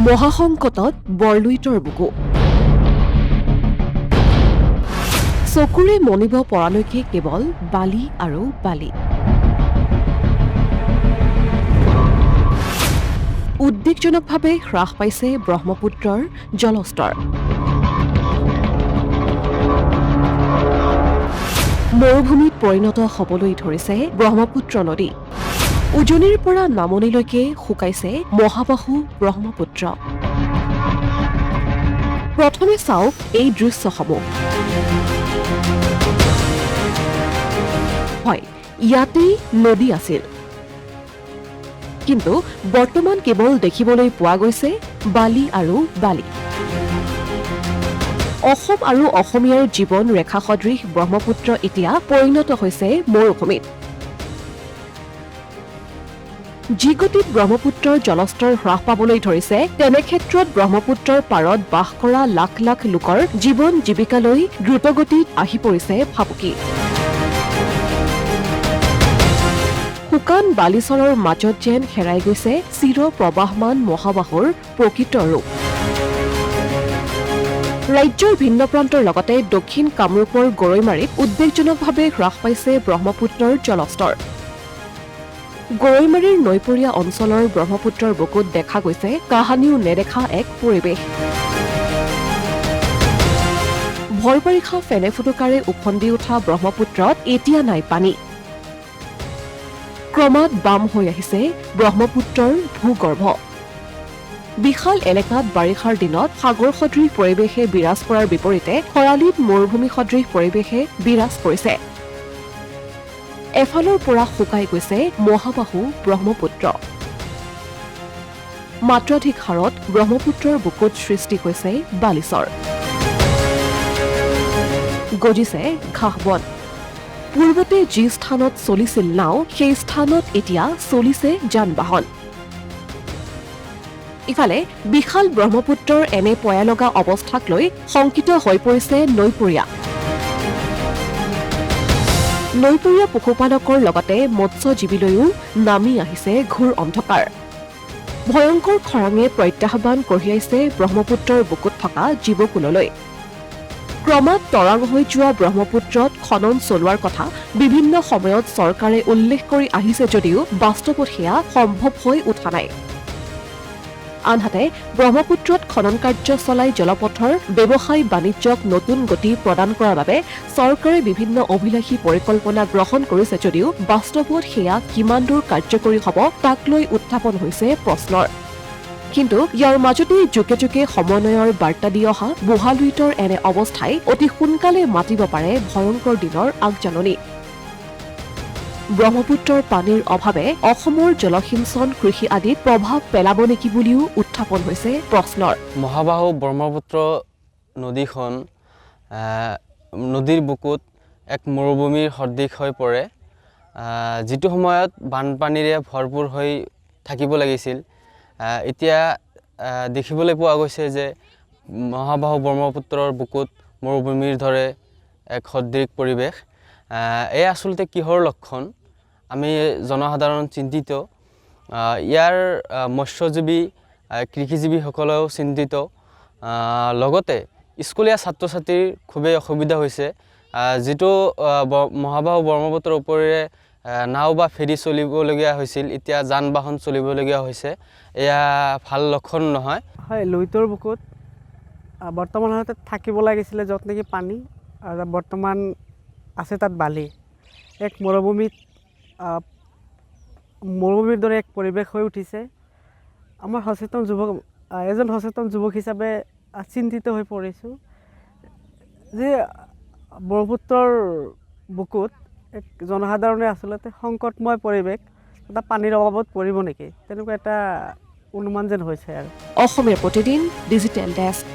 মহাসংকটত বৰলুইতৰ বুকু চকুৰে মনিব পৰালৈকে কেৱল বালি আৰু বালি উদ্বেগজনকভাৱে হ্ৰাস পাইছে ব্ৰহ্মপুত্ৰৰ জলস্তৰ মৰুভূমিত পৰিণত হ'বলৈ ধৰিছে ব্ৰহ্মপুত্ৰ নদী উজনিৰ পৰা নামনিলৈকে শুকাইছে মহাবাহু ব্ৰহ্মপুত্ৰ প্ৰথমে চাওক এই দৃশ্যসমূহ হয় ইয়াতেই নদী আছিল কিন্তু বৰ্তমান কেৱল দেখিবলৈ পোৱা গৈছে বালি আৰু বালি অসম আৰু অসমীয়াৰ জীৱন ৰেখা সদৃশ ব্ৰহ্মপুত্ৰ এতিয়া পৰিণত হৈছে মৰুভূমিত যি গতিত ব্ৰহ্মপুত্ৰৰ জলস্তৰ হ্ৰাস পাবলৈ ধৰিছে তেনে ক্ষেত্ৰত ব্ৰহ্মপুত্ৰৰ পাৰত বাস কৰা লাখ লাখ লোকৰ জীৱন জীৱিকালৈ দ্ৰুতগতিত আহি পৰিছে ভাবুকি শুকান বালিচৰৰ মাজত যেন হেৰাই গৈছে চিৰ প্ৰবাহমান মহাবাহুৰ প্ৰকৃত ৰূপ ৰাজ্যৰ ভিন্ন প্ৰান্তৰ লগতে দক্ষিণ কামৰূপৰ গৰৈমাৰীত উদ্বেগজনকভাৱে হ্ৰাস পাইছে ব্ৰহ্মপুত্ৰৰ জলস্তৰ গৰৈমাৰীৰ নৈপৰীয়া অঞ্চলৰ ব্ৰহ্মপুত্ৰৰ বুকুত দেখা গৈছে কাহানিও নেদেখা এক পৰিৱেশ ভৰ বাৰিষা ফেনে ফুটুকাৰে উফন্দি উঠা ব্ৰহ্মপুত্ৰত এতিয়া নাই পানী ক্ৰমাৎ বাম হৈ আহিছে ব্ৰহ্মপুত্ৰৰ ভূগৰ্ভ বিশাল এলেকাত বাৰিষাৰ দিনত সাগৰ সদৃশ পৰিৱেশে বিৰাজ কৰাৰ বিপৰীতে খৰালিত মৰুভূমি সদৃশ পৰিৱেশে বিৰাজ কৰিছে এফালৰ পৰা শুকাই গৈছে মহাবাহু ব্ৰহ্মপুত্ৰ মাত্ৰাধিক হাৰত ব্ৰহ্মপুত্ৰৰ বুকুত সৃষ্টি হৈছে বালিচৰ গজিছে ঘাঁহবন পূৰ্বতে যি স্থানত চলিছিল নাও সেই স্থানত এতিয়া চলিছে যান বাহন ইফালে বিশাল ব্ৰহ্মপুত্ৰৰ এনে পয়ালগা অৱস্থাক লৈ শংকিত হৈ পৰিছে নৈপৰীয়া পশুপালকৰ লগতে মৎস্যজীৱীলৈও নামি আহিছে ঘোৰ অন্ধকাৰ ভয়ংকৰ খৰাঙে প্ৰত্যাহ্বান কঢ়িয়াইছে ব্ৰহ্মপুত্ৰৰ বুকুত থকা জীৱকুললৈ ক্ৰমাৎ তৰাং হৈ যোৱা ব্ৰহ্মপুত্ৰত খনন চলোৱাৰ কথা বিভিন্ন সময়ত চৰকাৰে উল্লেখ কৰি আহিছে যদিও বাস্তৱত সেয়া সম্ভৱ হৈ উঠা নাই আনহাতে ব্ৰহ্মপুত্ৰত খনন কাৰ্য চলাই জলপথৰ ব্যৱসায় বাণিজ্যক নতুন গতি প্ৰদান কৰাৰ বাবে চৰকাৰে বিভিন্ন অভিলাষী পৰিকল্পনা গ্ৰহণ কৰিছে যদিও বাস্তৱত সেয়া কিমান দূৰ কাৰ্যকৰী হ'ব তাক লৈ উত্থাপন হৈছে প্ৰশ্নৰ কিন্তু ইয়াৰ মাজতেই যুগে যুগে সমন্বয়ৰ বাৰ্তা দি অহা বুঢ়ালুইতৰ এনে অৱস্থাই অতি সোনকালে মাতিব পাৰে ভয়ংকৰ দিনৰ আগজাননী ব্ৰহ্মপুত্ৰৰ পানীৰ অভাৱে অসমৰ জলসিঞ্চন কৃষি আদিত প্ৰভাৱ পেলাব নেকি বুলিও উত্থাপন হৈছে প্ৰশ্নৰ মহাবাহু ব্ৰহ্মপুত্ৰ নদীখন নদীৰ বুকুত এক মৰুভূমিৰ সদৃশ হৈ পৰে যিটো সময়ত বানপানীৰে ভৰপূৰ হৈ থাকিব লাগিছিল এতিয়া দেখিবলৈ পোৱা গৈছে যে মহাবাহু ব্ৰহ্মপুত্ৰৰ বুকুত মৰুভূমিৰ দৰে এক সদৃশ পৰিৱেশ এয়া আচলতে কিহৰ লক্ষণ আমি জনসাধাৰণ চিন্তিত ইয়াৰ মৎস্যজীৱী কৃষিজীৱীসকলেও চিন্তিত লগতে স্কুলীয়া ছাত্ৰ ছাত্ৰীৰ খুবেই অসুবিধা হৈছে যিটো মহাবাহু ব্ৰহ্মপুত্ৰৰ ওপৰেৰে নাও বা ফেৰী চলিবলগীয়া হৈছিল এতিয়া যান বাহন চলিবলগীয়া হৈছে এয়া ভাল লক্ষণ নহয় হয় লুইতৰ বুকুত বৰ্তমান সময়ত থাকিব লাগিছিলে য'ত নেকি পানী আৰু বৰ্তমান আছে তাত বালি এক মৰুভূমিৰ দৰে এক পৰিৱেশ হৈ উঠিছে আমাৰ এজন সচেতন যুৱক হিচাপে চিন্তিত হৈ পৰিছোঁ যে ব্ৰহ্মপুত্ৰৰ বুকুত এক জনসাধাৰণে আচলতে সংকটময় পৰিৱেশ এটা পানীৰ অভাৱত পৰিব নেকি তেনেকুৱা এটা অনুমান যেন হৈছে আৰু অসমীয়া প্ৰতিদিন ডিজিটেল ডেস্ক